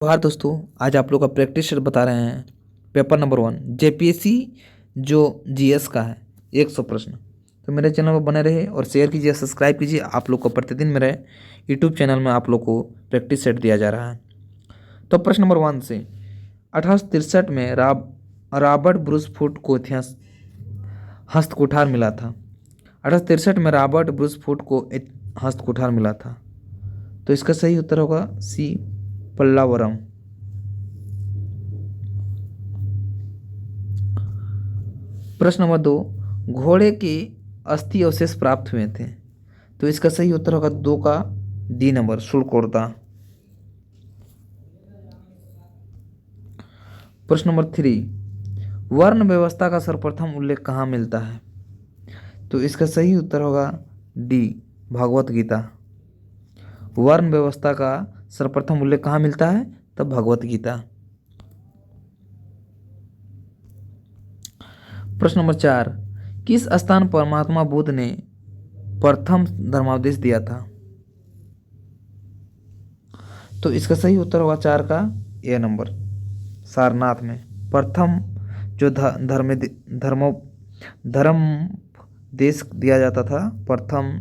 हाँ दोस्तों, आज आप लोग का प्रैक्टिस सेट बता रहे हैं। पेपर नंबर 1 जेपीएससी जो जीएस का है 100 प्रश्न। तो मेरे चैनल पर बने रहे और शेयर कीजिए, सब्सक्राइब कीजिए। आप लोग को प्रतिदिन मेरे यूट्यूब चैनल में आप लोग को प्रैक्टिस सेट दिया जा रहा है। तो प्रश्न नंबर 1 से 1863 में रॉबर्ट ब्रूस फुट को इतिहास हस्तकुठार मिला था। 1863 में रॉबर्ट ब्रूस फुट को हस्तकुठार मिला था। तो इसका सही उत्तर होगा सी पल्लावरम। प्रश्न नंबर 2 घोड़े के अस्थि अवशेष प्राप्त हुए थे। तो इसका सही उत्तर होगा 2 का डी नंबर सुरकोर्दा। प्रश्न नंबर 3 वर्ण व्यवस्था का सर्वप्रथम उल्लेख कहाँ मिलता है। तो इसका सही उत्तर होगा डी भगवत गीता। वर्ण व्यवस्था का सर्वप्रथम उल्लेख कहाँ मिलता है, तब भगवत गीता। प्रश्न नंबर 4 किस स्थान पर महात्मा बुद्ध ने प्रथम धर्मादेश दिया था। तो इसका सही उत्तर होगा 4 का ए नंबर सारनाथ में प्रथम जो धर्म देश दिया जाता था। प्रथम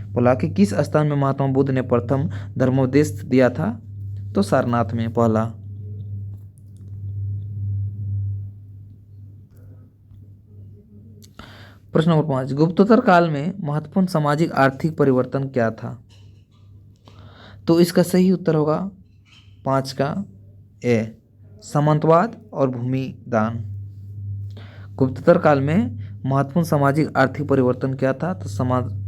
बोला कि किस स्थान में महात्मा बुद्ध ने प्रथम धर्मोपदेश दिया था, तो सारनाथ में पहला। प्रश्न नंबर 5 गुप्तोत्तर काल में महत्वपूर्ण सामाजिक आर्थिक परिवर्तन क्या था। तो इसका सही उत्तर होगा 5 का ए सामंतवाद और भूमि दान। गुप्तोत्तर काल में महत्वपूर्ण सामाजिक आर्थिक परिवर्तन क्या था, तो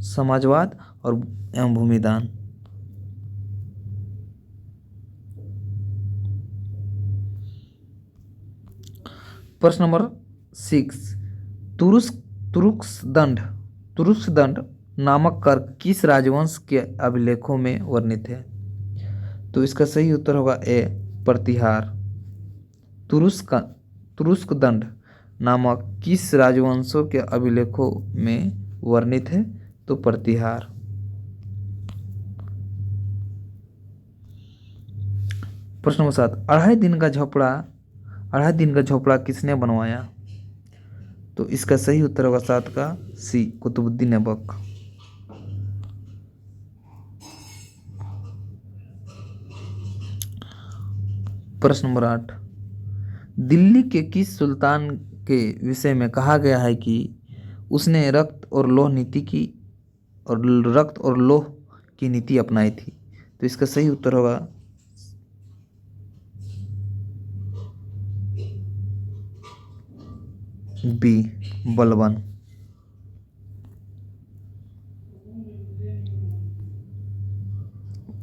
समाजवाद और एवं भूमिदान। प्रश्न नंबर 6 तुरुस्क दंड नामक कर किस राजवंश के अभिलेखों में वर्णित है। तो इसका सही उत्तर होगा ए प्रतिहार। तुरुस्क दंड नामक किस राजवंशों के अभिलेखों में वर्णित है, तो प्रतिहार। प्रश्न नंबर 7 अढ़ाई दिन का झोपड़ा किसने बनवाया। तो इसका सही उत्तर होगा 7 का सी कुतुबुद्दीन ऐबक। प्रश्न नंबर 8 दिल्ली के किस सुल्तान के विषय में कहा गया है कि उसने रक्त और लोह की नीति अपनाई थी। तो इसका सही उत्तर होगा बी बलबन।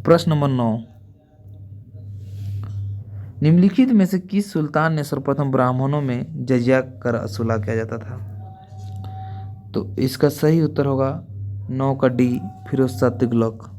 प्रश्न नंबर 9 निम्नलिखित में से किस सुल्तान ने सर्वप्रथम ब्राह्मणों में जजिया कर वसूला किया जाता था। तो इसका सही उत्तर होगा 9 का डी फिरोज शाह तुगलक।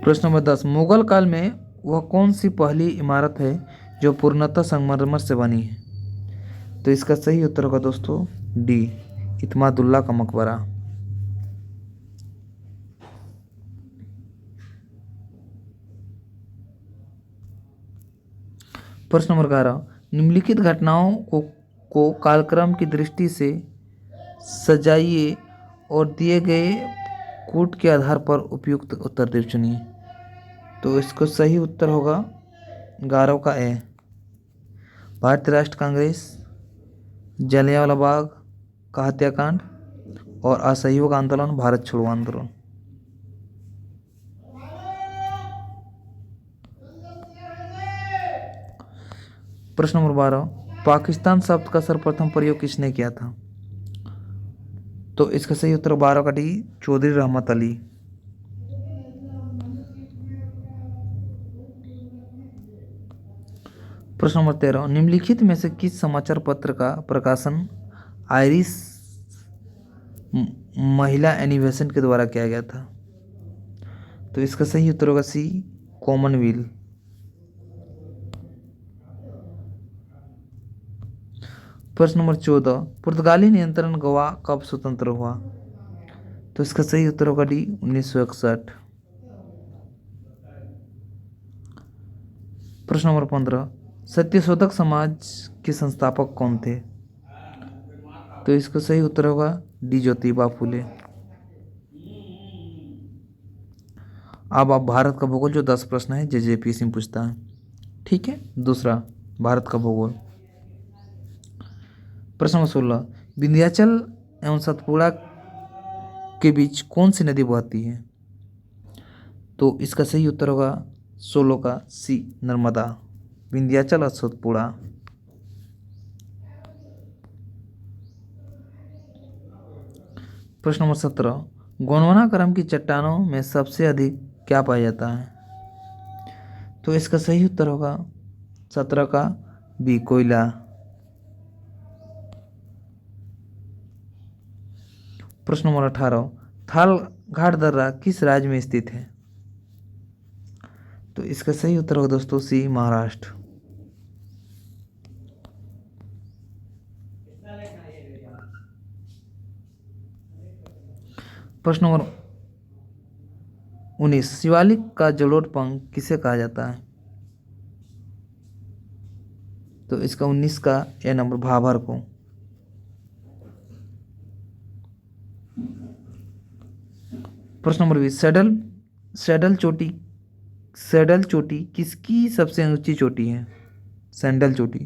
प्रश्न नंबर 10 मुगल काल में वह कौन सी पहली इमारत है जो पूर्णतः संगमरमर से बनी है। तो इसका सही उत्तर होगा दोस्तों डी इत्मादुल्ला का मकबरा। प्रश्न नंबर 11 निम्नलिखित घटनाओं को कालक्रम की दृष्टि से सजाइए और दिए गए कूट के आधार पर उपयुक्त उत्तर चुनिए। तो इसको सही उत्तर होगा 11 का ए भारतीय राष्ट्र कांग्रेस, जलियांवाला बाग का हत्याकांड और असहयोग आंदोलन, भारत छोड़ो आंदोलन। प्रश्न नंबर 12 पाकिस्तान शब्द का सर्वप्रथम प्रयोग किसने किया था। तो इसका सही उत्तर 12 का डी चौधरी रहमत अली। प्रश्न नंबर 13 निम्नलिखित में से किस समाचार पत्र का प्रकाशन आयरिश महिला एनिवेशन के द्वारा किया गया था। तो इसका सही उत्तर होगा सी, कॉमनवेल्थ। प्रश्न नंबर 14, पुर्तगाली नियंत्रण गोवा कब स्वतंत्र हुआ? तो इसका सही उत्तर होगा डी, 1961। प्रश्न नंबर 15, सत्यशोधक समाज के संस्थापक कौन थे? तो इसका सही उत्तर होगा डी, ज्योतिबा फूले। अब आप भारत का भूगोल जो 10 प्रश्न है जेपीएससी में पूछता है, ठीक है। दूसरा, भारत का भूगोल। प्रश्न नंबर 16, विंध्याचल एवं सतपुड़ा के बीच कौन सी नदी बहती है? तो इसका सही उत्तर होगा 16 का सी, नर्मदा। विंध्याचल और सतपुड़ा। प्रश्न नंबर 17, गोंडवाना क्रम की चट्टानों में सबसे अधिक क्या पाया जाता है? तो इसका सही उत्तर होगा 17 का बी, कोयला। प्रश्न नंबर 18, थाल घाट दर्रा किस राज्य में स्थित है? तो इसका सही उत्तर होगा दोस्तों सी, महाराष्ट्र। प्रश्न नंबर 19, शिवालिक का जलोढ़ पंख किसे कहा जाता है? तो इसका 19 का ए नंबर, भाभर को। प्रश्न नंबर 20, सैडल चोटी सैडल चोटी किसकी सबसे ऊंची चोटी है? सैंडल चोटी।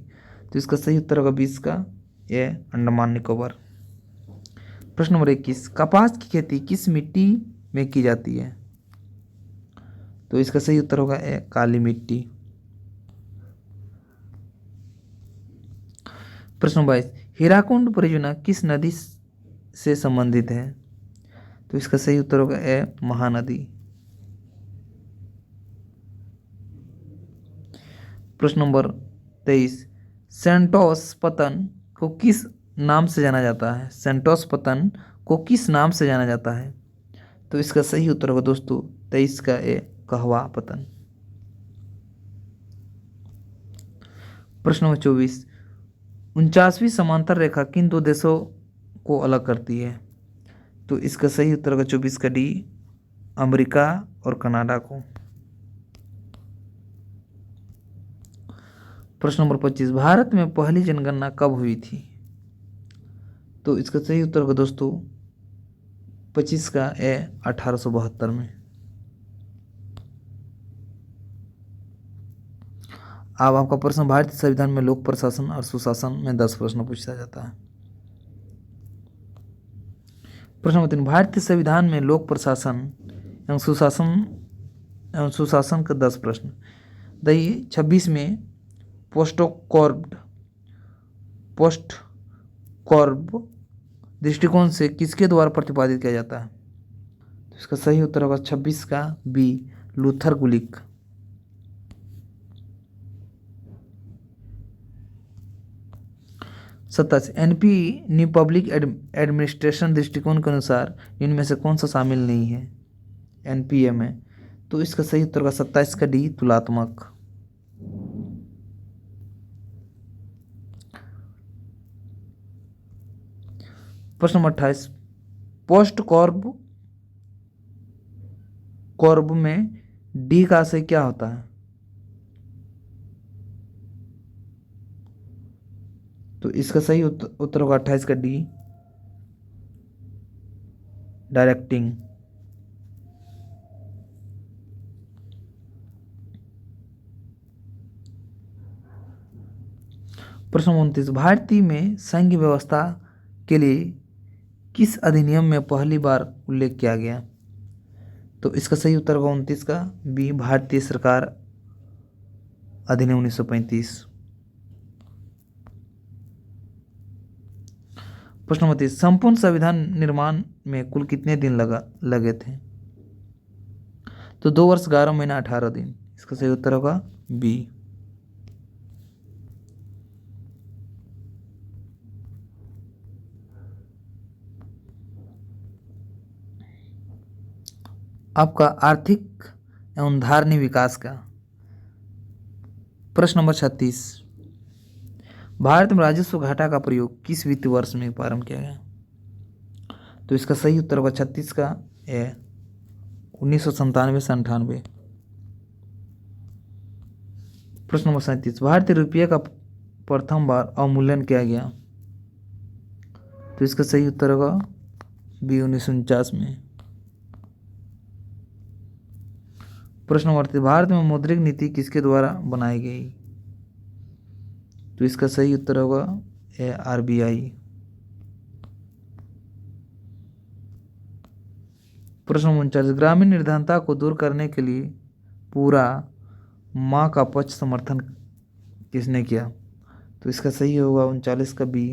तो इसका सही उत्तर होगा 20 का ए, अंडमान निकोबार। प्रश्न नंबर 21, कपास की खेती किस मिट्टी में की जाती है? तो इसका सही उत्तर होगा ए, काली मिट्टी। प्रश्न नंबर 22, हीराकुंड परियोजना किस नदी से संबंधित है? तो इसका सही उत्तर होगा ए, महानदी। प्रश्न नंबर 23, सेंटोस पतन को किस नाम से जाना जाता है? सेंटोस पतन को किस नाम से जाना जाता है? तो इसका सही उत्तर होगा दोस्तों 23 का ए, कहवा पतन। प्रश्न नंबर 24, 49वीं समांतर रेखा किन दो देशों को अलग करती है? तो इसका सही उत्तर होगा 24 का डी, अमेरिका और कनाडा को। प्रश्न नंबर 25, भारत में पहली जनगणना कब हुई थी? तो इसका सही उत्तर होगा दोस्तों 25 का ए, 1872 में। अब आपका प्रश्न, भारतीय संविधान में लोक प्रशासन और सुशासन में 10 प्रश्न पूछा जाता है। प्रश्न नंबर 3, भारतीय संविधान में लोक प्रशासन एवं सुशासन का 10 प्रश्न। दही 26 में पोस्ट कॉर्ब दृष्टिकोण से किसके द्वारा प्रतिपादित किया जाता है? तो इसका सही उत्तर होगा 26 का बी, लूथर गुलिक। सत्ताईस, एनपी न्यू पब्लिक एडमिनिस्ट्रेशन दृष्टिकोण के अनुसार इनमें से कौन सा शामिल नहीं है एनपीए में? तो इसका सही उत्तर होगा 27 का डी, तुलनात्मक। प्रश्न नंबर 28, पोस्ट कॉर्ब में डी का आशय क्या होता है? तो इसका सही उत्तर होगा 28 का डी, डायरेक्टिंग। प्रश्न 29, भारतीय में संघ व्यवस्था के लिए किस अधिनियम में पहली बार उल्लेख किया गया? तो इसका सही उत्तर होगा 29 का बी, भारतीय सरकार अधिनियम 1935। प्रश्न नंबर 30, संपूर्ण संविधान निर्माण में कुल कितने दिन लगे थे? तो 2 वर्ष 11 महीना 18 दिन। इसका सही उत्तर होगा बी। आपका आर्थिक एवं धारणीय विकास का। प्रश्न नंबर 36, भारत में राजस्व घाटा का प्रयोग किस वित्तीय वर्ष में प्रारंभ किया गया? तो इसका सही उत्तर होगा 36 का ए 1997 से 98। प्रश्न नंबर 37, भारतीय रुपये का प्रथम बार अवमूल्यन किया गया? तो इसका सही उत्तर होगा बी 1949 में। प्रश्न नंबर 38, भारत में मौद्रिक नीति किसके द्वारा बनाई गई? तो इसका सही उत्तर होगा ए आरबीआई। प्रश्न नंबर 39, ग्रामीण निर्धनता को दूर करने के लिए पूरा माँ का पक्ष समर्थन किसने किया? तो इसका सही होगा 39 का बी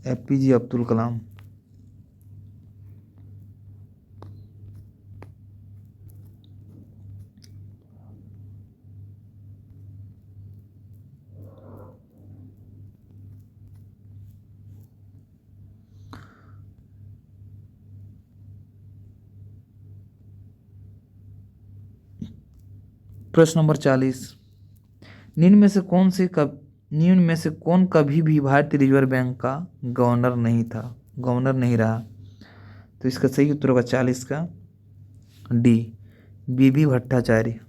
एपीजे अब्दुल कलाम। प्रश्न नंबर 40, निम्न में से कौन कभी भी भारतीय रिजर्व बैंक का गवर्नर नहीं रहा? तो इसका सही उत्तर होगा 40 का डी बीबी भट्टाचार्य।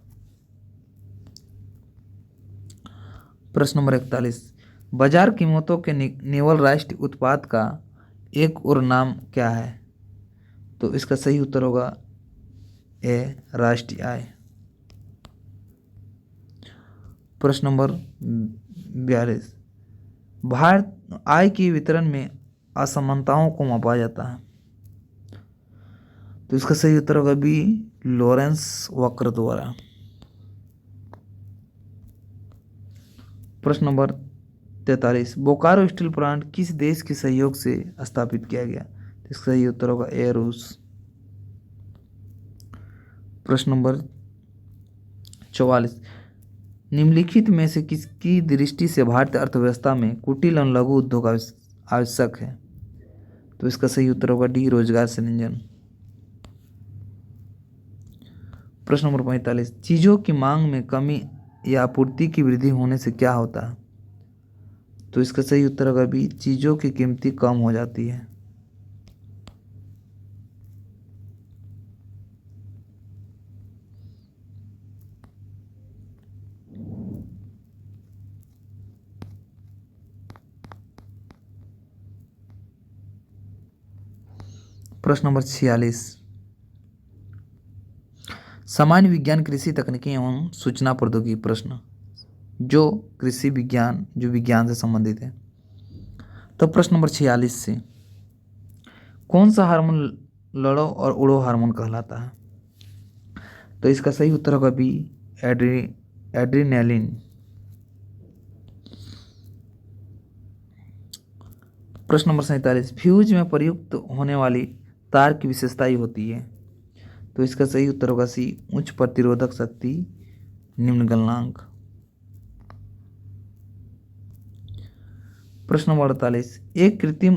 प्रश्न नंबर 41, बाजार कीमतों के निवल राष्ट्रीय उत्पाद का एक और नाम क्या है? तो इसका सही उत्तर होगा ए राष्ट्रीय आय। प्रश्न नंबर 42, भारत आय के वितरण में असमानताओं को मापा जाता है? तो इसका सही उत्तर होगा बी लॉरेंस वक्र द्वारा। प्रश्न नंबर 43, बोकारो स्टील प्लांट किस देश के सहयोग से स्थापित किया गया? तो इसका सही उत्तर होगा ए रूस। प्रश्न नंबर 44, निम्नलिखित में से किसकी दृष्टि से भारतीय अर्थव्यवस्था में कुटीर एवं लघु उद्योग आवश्यक है? तो इसका सही उत्तर होगा डी रोजगार सृजन। प्रश्न नंबर 45, चीजों की मांग में कमी या आपूर्ति की वृद्धि होने से क्या होता है? तो इसका सही उत्तर होगा बी चीजों की कीमती कम हो जाती है। प्रश्न नंबर 46, सामान्य विज्ञान कृषि तकनीकी एवं सूचना प्रौद्योगिकी प्रश्न जो कृषि विज्ञान जो विज्ञान से संबंधित है। तो प्रश्न नंबर 46 से कौन सा हार्मोन लड़ो और उड़ो हार्मोन कहलाता है? तो इसका सही उत्तर होगा बी एड्रीनलिन। प्रश्न नंबर 47, फ्यूज में प्रयुक्त होने वाली तार की विशेषता ही होती है? तो इसका सही उत्तर होगा सी उच्च प्रतिरोधक शक्ति निम्न गलनांक। प्रश्न नंबर 48, एक कृत्रिम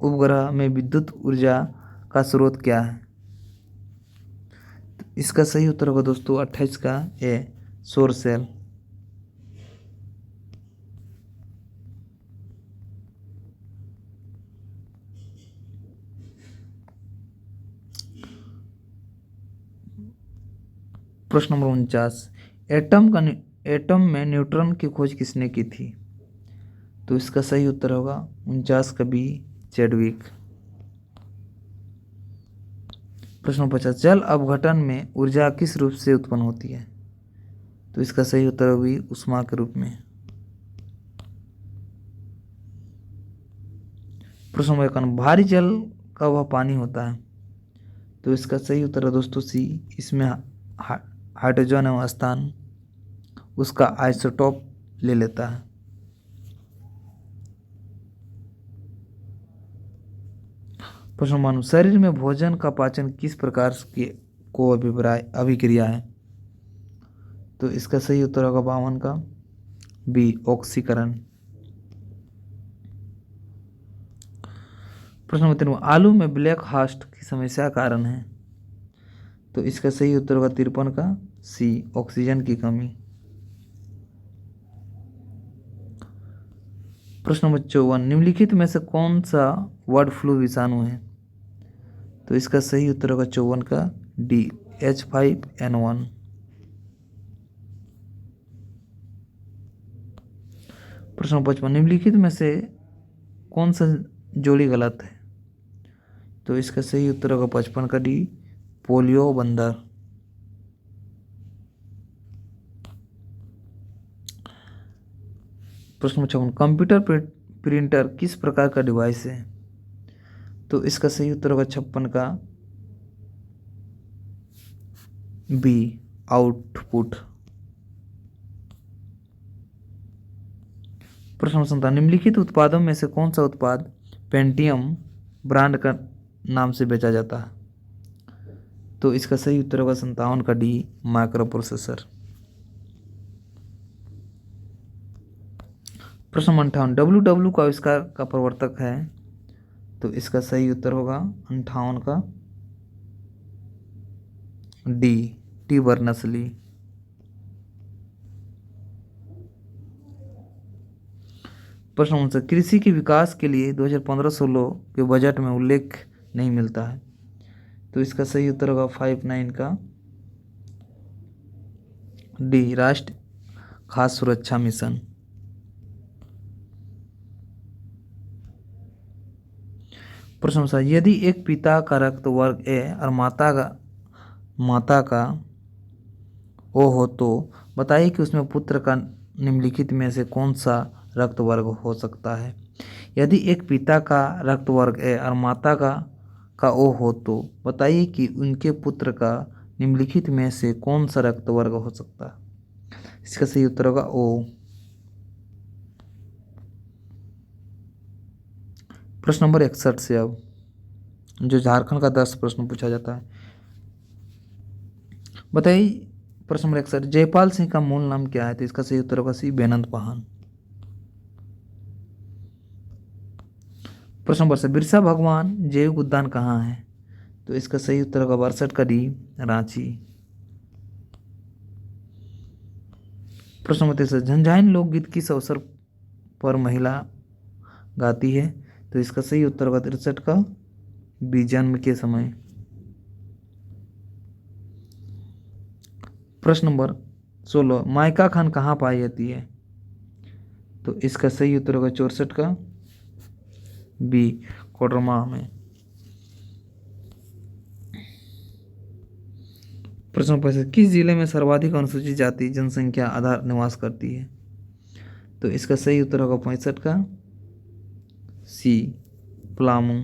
उपग्रह में विद्युत ऊर्जा का स्रोत क्या है? तो इसका सही उत्तर होगा दोस्तों 28 का ए सौर सेल। प्रश्न नंबर 49, एटम में न्यूट्रॉन की खोज किसने की थी? तो इसका सही उत्तर होगा 49 का बी चैडविक। प्रश्न 50, जल अपघटन में ऊर्जा किस रूप से उत्पन्न होती है? तो इसका सही उत्तर होगी ऊष्मा के रूप में। प्रश्न नंबर 51, भारी जल का वह पानी होता है? तो इसका सही उत्तर है दोस्तों सी, इसमें हाइड्रोजन एवं स्थान उसका आइसोटोप ले लेता है। प्रश्न नंबर, शरीर में भोजन का पाचन किस प्रकार को अभिक्रिया है? तो इसका सही उत्तर होगा 52 का बी ऑक्सीकरण। प्रश्न नंबर 3, आलू में ब्लैक हास्ट की समस्या का कारण है। तो इसका सही उत्तर होगा 53 का सी, ऑक्सीजन की कमी। प्रश्न नंबर 54, निम्नलिखित में से कौन सा बर्ड फ्लू विषाणु है। तो इसका सही उत्तर होगा 54 का डी, H5N1। प्रश्न नंबर 55, निम्नलिखित में से कौन सा जोड़ी गलत है। तो इसका सही उत्तर होगा 55 का डी, पोलियो बंदर। प्रश्न नंबर 56, कंप्यूटर प्रिंटर किस प्रकार का डिवाइस है। तो इसका सही उत्तर होगा 56 का बी, आउटपुट। प्रश्न नंबर 57, निम्नलिखित उत्पादों में से कौन सा उत्पाद पेंटियम ब्रांड का नाम से बेचा जाता है। तो इसका सही उत्तर होगा 57 का डी, माइक्रो प्रोसेसर। प्रश्न नंबर 58, WW का आविष्कार का प्रवर्तक है। तो इसका सही उत्तर होगा 58 का डी, टी बर्नस-ली। प्रश्न नंबर, कृषि के विकास के लिए 2015-16 के बजट में उल्लेख नहीं मिलता है। तो इसका सही उत्तर होगा 59 का डी, राष्ट्रीय खाद्य सुरक्षा मिशन। प्रश्न नंबर, यदि एक पिता का रक्त वर्ग ए और माता का ओ हो तो बताइए कि उसमें पुत्र का निम्नलिखित में से कौन सा रक्त वर्ग हो सकता है। यदि एक पिता का रक्त वर्ग ए और माता का ओ हो तो बताइए कि उनके पुत्र का निम्नलिखित में से कौन सा रक्त वर्ग हो सकता है। इसका सही उत्तर होगा ओ। प्रश्न नंबर 61 से अब जो झारखंड का 10 प्रश्न पूछा जाता है, बताइए। प्रश्न नंबर 61, जयपाल सिंह का मूल नाम क्या है। तो इसका सही उत्तर होगा सी, बेनंद पहान। प्रश्न नंबर 62, बिरसा भगवान जैविक उद्यान कहाँ है। तो इसका सही उत्तर होगा 62 का डी, रांची। प्रश्न नंबर 63, झंझाइन लोकगीत किस अवसर पर महिला गाती है। तो इसका सही उत्तर होगा 63 का बी, जन्म के समय। प्रश्न नंबर 16, माइका खान कहाँ पाई जाती है। तो इसका सही उत्तर होगा 64 का बी, कोडरमा में। प्रश्न नंबर 65, किस जिले में सर्वाधिक अनुसूचित जाति जनसंख्या आधार निवास करती है। तो इसका सही उत्तर होगा 65 का सी, पलामू।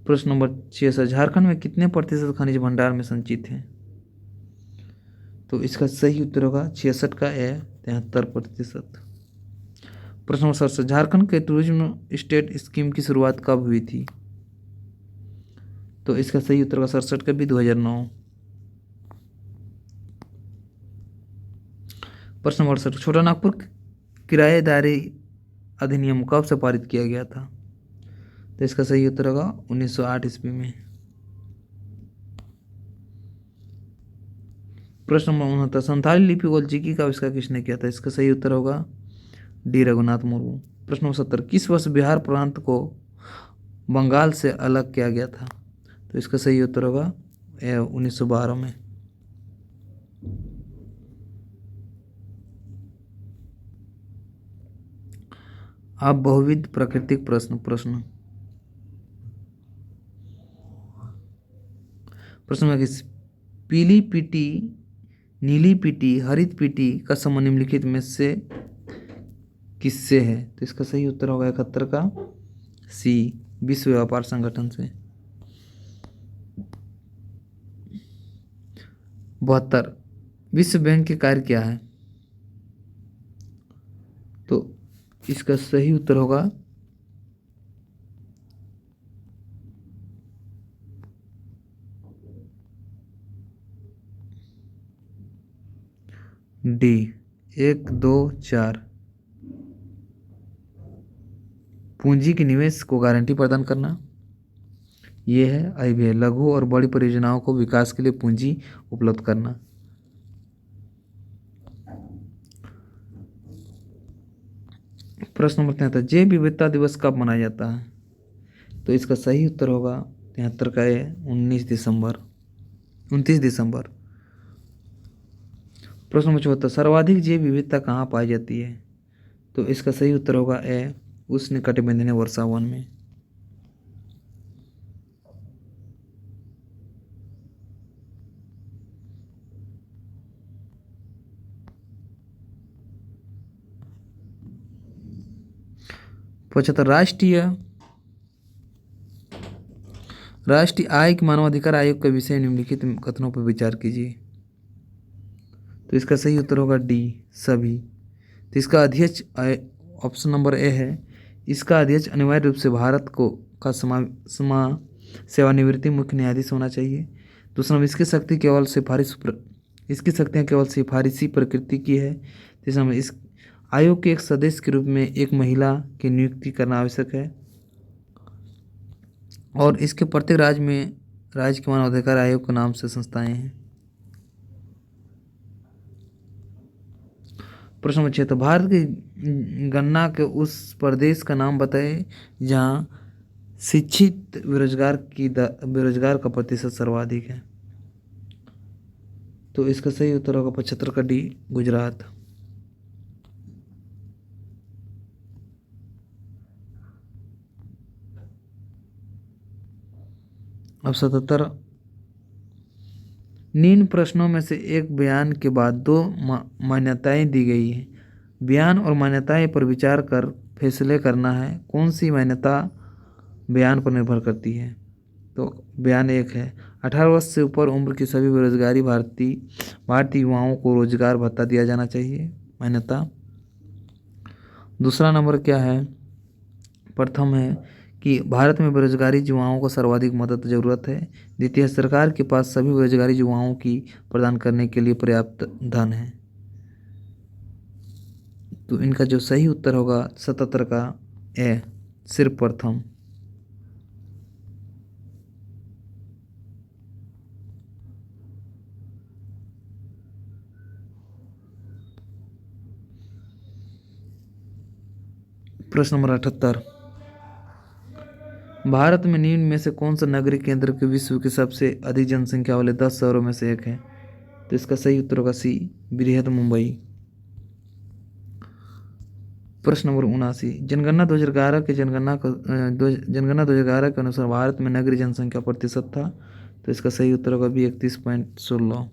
प्रश्न नंबर 66, झारखंड में कितने प्रतिशत खनिज भंडार में संचित हैं। तो इसका सही उत्तर होगा 66 का ए, 73%। प्रश्न नंबर 67, झारखंड के टूरिज्म स्टेट स्कीम की शुरुआत कब हुई थी। तो इसका सही उत्तर होगा 67 का भी, 2009। प्रश्न नंबर 68, छोटा नागपुर किराएदारी अधिनियम कब से पारित किया गया था। तो इसका सही उत्तर होगा 1908 ईस्वी में। प्रश्न नंबर 69, संथाली लिपि गोल्चिकी का आविष्कार किसने किया था। इसका सही उत्तर होगा डी, रघुनाथ मुर्मू। प्रश्न नंबर 70, किस वर्ष बिहार प्रांत को बंगाल से अलग किया गया था। तो इसका सही उत्तर होगा 1912 में। अब बहुविध प्राकृतिक प्रश्न प्रश्न में पीली पीटी, नीली पीटी, हरित पीटी का संबंध निम्नलिखित में से किससे है। तो इसका सही उत्तर होगा 71 का सी, विश्व व्यापार संगठन से। 72, विश्व बैंक के कार्य क्या है। तो इसका सही उत्तर होगा डी, 1, 2, 4। पूंजी के निवेश को गारंटी प्रदान करना, ये है। आई भी है लघु और बड़ी परियोजनाओं को विकास के लिए पूंजी उपलब्ध करना। प्रश्न नंबर 73, जैव विविधता दिवस कब मनाया जाता है? तो इसका सही उत्तर होगा 73 का है 29 दिसंबर। प्रश्न नंबर 74, सर्वाधिक जैव विविधता कहाँ पाई जाती है? तो इसका सही उत्तर होगा ए, उष्णकटिबंधीय वर्षा वन में। पचहत्तर, राष्ट्रीय आयोग मानवाधिकार आयोग का विषय निम्नलिखित कथनों पर विचार कीजिए। तो इसका सही उत्तर होगा डी, सभी। तो इसका अध्यक्ष ऑप्शन नंबर ए है, इसका अध्यक्ष अनिवार्य रूप से भारत को का सेवानिवृत्ति मुख्य न्यायाधीश होना चाहिए। दूसरा, इसकी शक्तियाँ केवल सिफारिशी प्रकृति की है। तीसरा, इस आयोग के एक सदस्य के रूप में एक महिला की नियुक्ति करना आवश्यक है। और इसके प्रत्येक राज्य के मानवाधिकार आयोग के नाम से संस्थाएं हैं। प्रश्न नंबर 6, तो भारत की गणना के उस प्रदेश का नाम बताएं जहां शिक्षित बेरोजगार का प्रतिशत सर्वाधिक है। तो इसका सही उत्तर होगा 75 का डी, गुजरात। अब 77, निम्न प्रश्नों में से एक बयान के बाद दो मान्यताएं दी गई हैं। बयान और मान्यताएं पर विचार कर फैसले करना है। कौन सी मान्यता बयान पर निर्भर करती है? तो बयान एक है, 18 वर्ष से ऊपर उम्र की सभी बेरोजगारी भारतीय युवाओं को रोजगार भत्ता दिया जाना चाहिए, मान्यता। दूसरा नंबर क्या है? प्रथम है कि भारत में बेरोजगारी युवाओं को सर्वाधिक मदद जरूरत है। द्वितीय, सरकार के पास सभी बेरोजगारी युवाओं की प्रदान करने के लिए पर्याप्त धन है। तो इनका जो सही उत्तर होगा 77 का ए, सिर्फ प्रथम। प्रश्न नंबर 78, भारत में निम्न में से कौन सा नगरीय केंद्र के विश्व के सबसे अधिक जनसंख्या वाले 10 शहरों में से एक है? तो इसका सही उत्तर होगा सी, बृहद मुंबई। प्रश्न नंबर 79, जनगणना 2011 के अनुसार भारत में नगरीय जनसंख्या प्रतिशत था। तो इसका सही उत्तर होगा भी 31.16।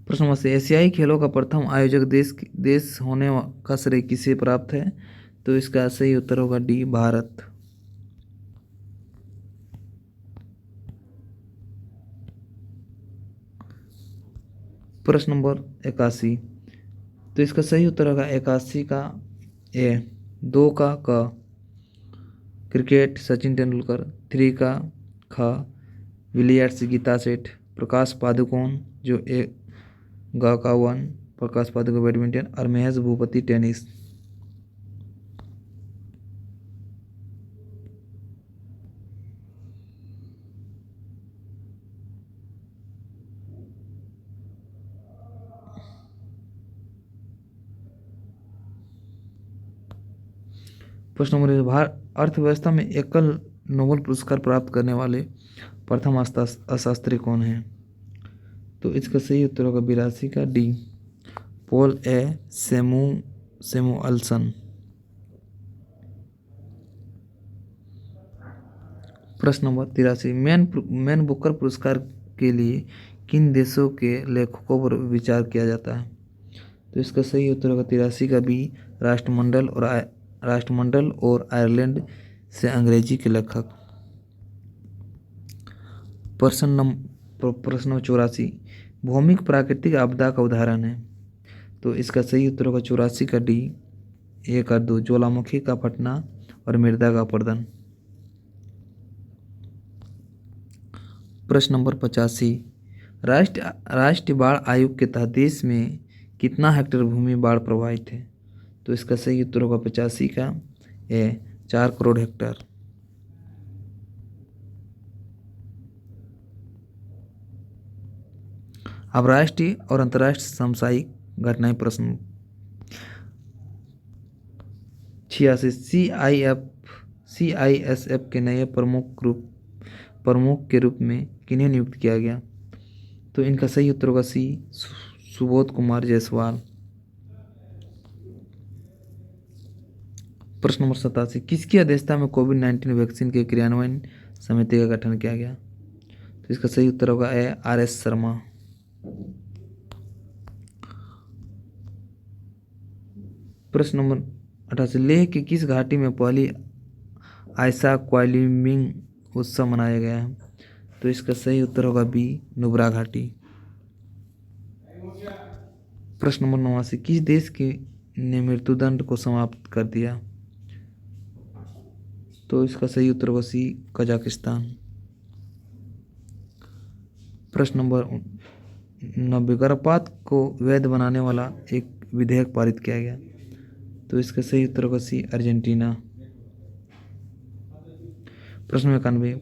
प्रश्न नंबर 80, एशियाई खेलों का प्रथम आयोजक देश होने का श्रेय किसे प्राप्त है? तो इसका सही उत्तर होगा डी, भारत। प्रश्न नंबर 81, तो इसका सही उत्तर होगा 81 का ए, 2 का क, क्रिकेट सचिन तेंदुलकर, 3 का ख, विलियर्ड्स गीता सेठ, प्रकाश पादुकोण जो एक ग का 1, प्रकाश पादुकोण बैडमिंटन, और महेश भूपति टेनिस। प्रश्न नंबर, अर्थव्यवस्था में एकल नोबेल पुरस्कार प्राप्त करने वाले प्रथम अर्थशास्त्री कौन हैं? तो इसका सही उत्तर होगा 82 का डी, पॉल ए सैमुअल्सन। प्रश्न नंबर 83, मैन बुकर पुरस्कार के लिए किन देशों के लेखकों पर विचार किया जाता है? तो इसका सही उत्तर होगा 83 का बी, राष्ट्रमंडल और आयरलैंड से अंग्रेजी के लेखक। प्रश्न नंबर 84, भौमिक प्राकृतिक आपदा का उदाहरण है। तो इसका सही उत्तर होगा 84 का डी, 1 और 2, ज्वालामुखी का फटना और मृदा का अपरदन। प्रश्न नंबर 85, राष्ट्रीय बाढ़ आयोग के तहत देश में कितना हेक्टेयर भूमि बाढ़ प्रभावित है? तो इसका सही उत्तर होगा 85 का ए 4 करोड़ हेक्टेयर। अब राष्ट्रीय और अंतर्राष्ट्रीय सामसायिक घटनाएं प्रश्न 86 CISF के नए प्रमुख के रूप में किन्हें नियुक्त किया गया? तो इनका सही उत्तर होगा सी सुबोध कुमार जायसवाल। प्रश्न नंबर 87 किसकी अध्यक्षता में कोविड-19 वैक्सीन के क्रियान्वयन समिति का गठन किया गया? तो इसका सही उत्तर होगा ए RS शर्मा। प्रश्न नंबर 88 लेह की किस घाटी में पहली आयशा क्लाइंबिंग उत्सव मनाया गया है? तो इसका सही उत्तर होगा बी नुब्रा घाटी। प्रश्न नंबर 89 किस देश ने मृत्युदंड को समाप्त कर दिया? तो इसका सही उत्तर होगा सी कजाकिस्तान। प्रश्न नंबर 90 गर्भपात को वैध बनाने वाला एक विधेयक पारित किया गया? तो इसका सही उत्तर होगा सी अर्जेंटीना। प्रश्न नंबर 91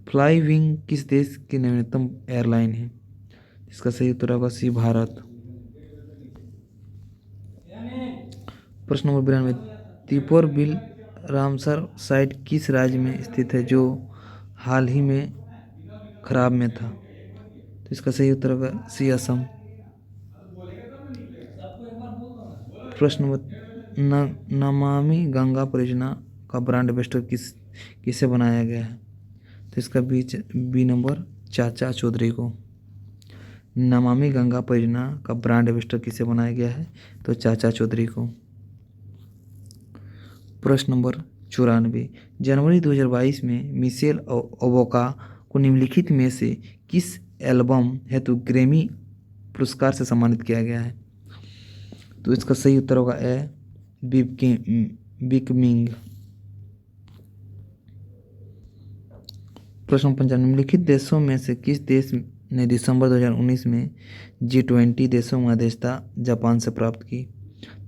फ्लाई विंग किस देश की नवीनतम एयरलाइन है? इसका सही उत्तर होगा सी भारत। प्रश्न number 92 Deepor bill Ramsar site किस राज्य में स्थित है जो हाल ही में खराब में था? तो इसका सही उत्तर होगा सी असम। प्रश्न नंबर नमामि गंगा परियोजना का ब्रांड एम्बेसडर किसे बनाया गया है? तो इसका बी नंबर चाचा चौधरी को। नमामि गंगा परियोजना का ब्रांड एम्बेसडर किसे बनाया गया है? तो चाचा चौधरी को। प्रश्न नंबर 94 जनवरी 2022 में मिशेल ओबोका को निम्नलिखित में से किस एल्बम हेतु ग्रैमी पुरस्कार से सम्मानित किया गया है? तो इसका सही उत्तर होगा ए बिकमिंग। प्रश्न 95 निम्नलिखित देशों में से किस देश ने दिसंबर 2019 में G20 देशों में अध्यक्षता जापान से प्राप्त की?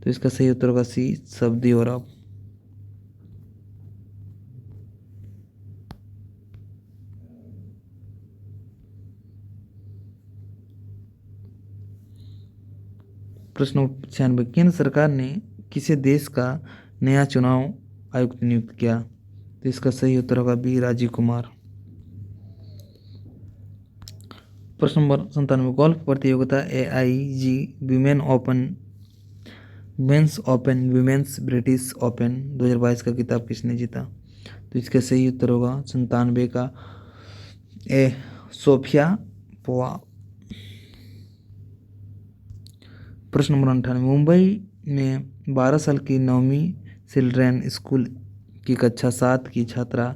तो इसका सही उत्तर होगा सी सऊदी अरब। प्रश्न 96 केंद्र सरकार ने किसे देश का नया चुनाव आयुक्त नियुक्त किया? तो इसका सही उत्तर होगा बी राजीव कुमार। प्रश्न नंबर 97 गोल्फ प्रतियोगिता AIG women's open women's British open 2022 का खिताब किसने जीता? तो इसका सही उत्तर होगा 97 का ए सोफिया पोवा। प्रश्न नंबर 98 मुंबई में 12 साल की नवमी चिल्ड्रेन स्कूल की कक्षा 7 की छात्रा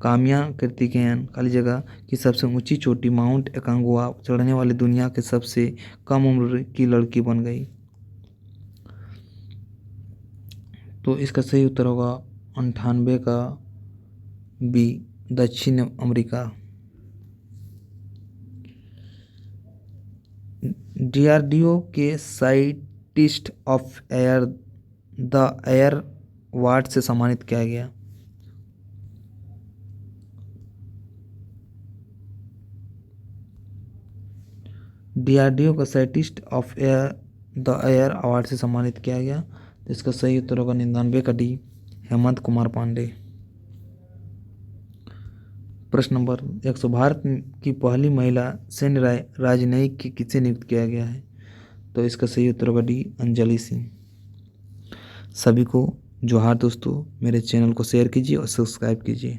काम्या कार्तिकेयन खाली जगह की सबसे ऊंची चोटी माउंट एकांगुआ चढ़ने वाली दुनिया के सबसे कम उम्र की लड़की बन गई। तो इसका सही उत्तर होगा 98 का बी दक्षिण अमेरिका। DRDO के scientist of the air award से सम्मानित किया गया? DRDO का scientist of the air award से सम्मानित किया गया। तो इसका सही उत्तर होगा 99 का डी हेमंत कुमार पांडे। प्रश्न नंबर 100 भारत की पहली महिला सैन्य राजनयिक किसे नियुक्त किया गया है? तो इसका सही उत्तर होगा डी अंजलि सिंह। सभी को जोहार दोस्तों, मेरे चैनल को शेयर कीजिए और सब्सक्राइब कीजिए।